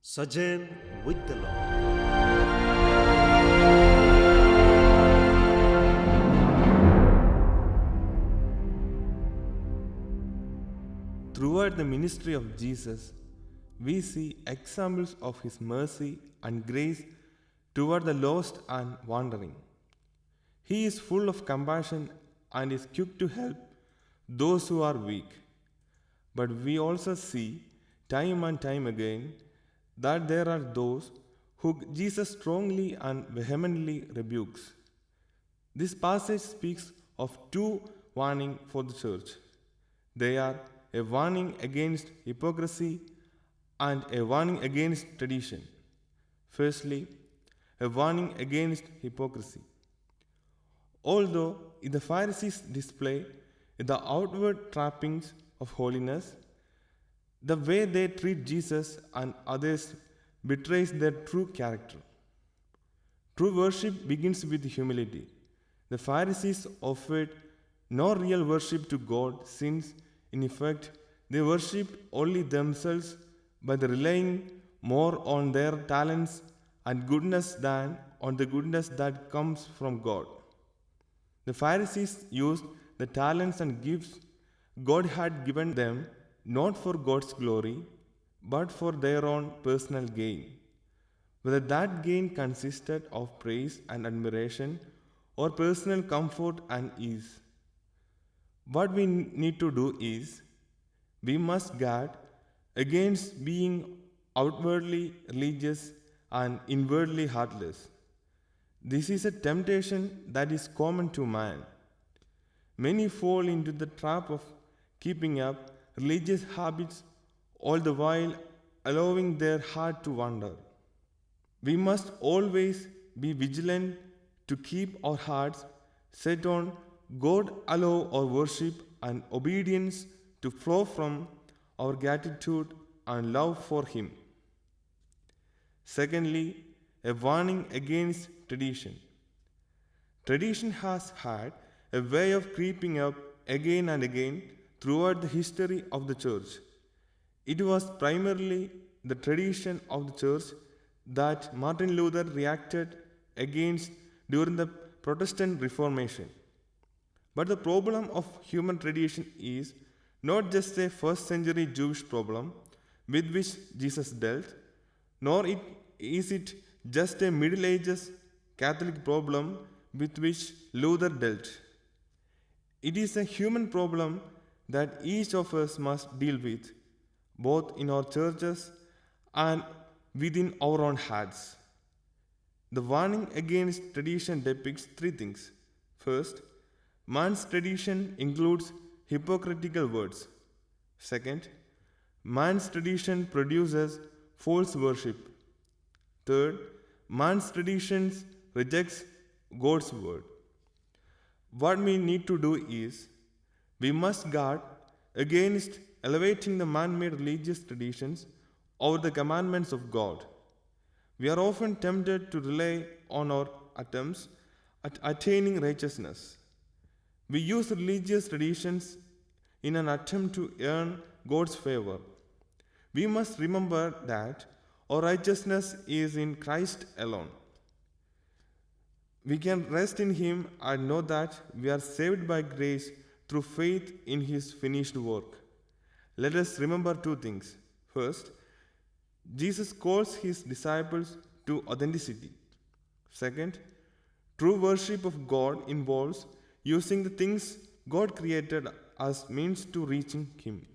Sojourn with the Lord. Throughout the ministry of Jesus, we see examples of his mercy and grace toward the lost and wandering. He is full of compassion and is quick to help those who are weak. But we also see time and time again that there are those who Jesus strongly and vehemently rebukes. This passage speaks of two warnings for the church. They are a warning against hypocrisy and a warning against tradition. Firstly, a warning against hypocrisy. Although the Pharisees display the outward trappings of holiness, the way they treat Jesus and others betrays their true character. True worship begins with humility. The Pharisees offered no real worship to God, since, in effect, they worshipped only themselves by relying more on their talents and goodness than on the goodness that comes from God. The Pharisees used the talents and gifts God had given them not for God's glory, but for their own personal gain. Whether that gain consisted of praise and admiration or personal comfort and ease. What we need to do is, we must guard against being outwardly religious and inwardly heartless. This is a temptation that is common to man. Many fall into the trap of keeping up religious habits all the while allowing their heart to wander. We must always be vigilant to keep our hearts set on God, allow our worship and obedience to flow from our gratitude and love for Him. Secondly, a warning against tradition. Tradition has had a way of creeping up again and again throughout the history of the church. It was primarily the tradition of the church that Martin Luther reacted against during the Protestant Reformation. But the problem of human tradition is not just a first century Jewish problem with which Jesus dealt, nor is it just a Middle Ages Catholic problem with which Luther dealt. It is a human problem that each of us must deal with, both in our churches and within our own hearts. The warning against tradition depicts three things. First, man's tradition includes hypocritical words. Second, man's tradition produces false worship. Third, man's traditions rejects God's word. What we need to do is, we must guard against elevating the man-made religious traditions over the commandments of God. We are often tempted to rely on our attempts at attaining righteousness. We use religious traditions in an attempt to earn God's favor. We must remember that our righteousness is in Christ alone. We can rest in Him and know that we are saved by grace through faith in His finished work. Let us remember two things. First, Jesus calls His disciples to authenticity. Second, true worship of God involves using the things God created as means to reaching Him.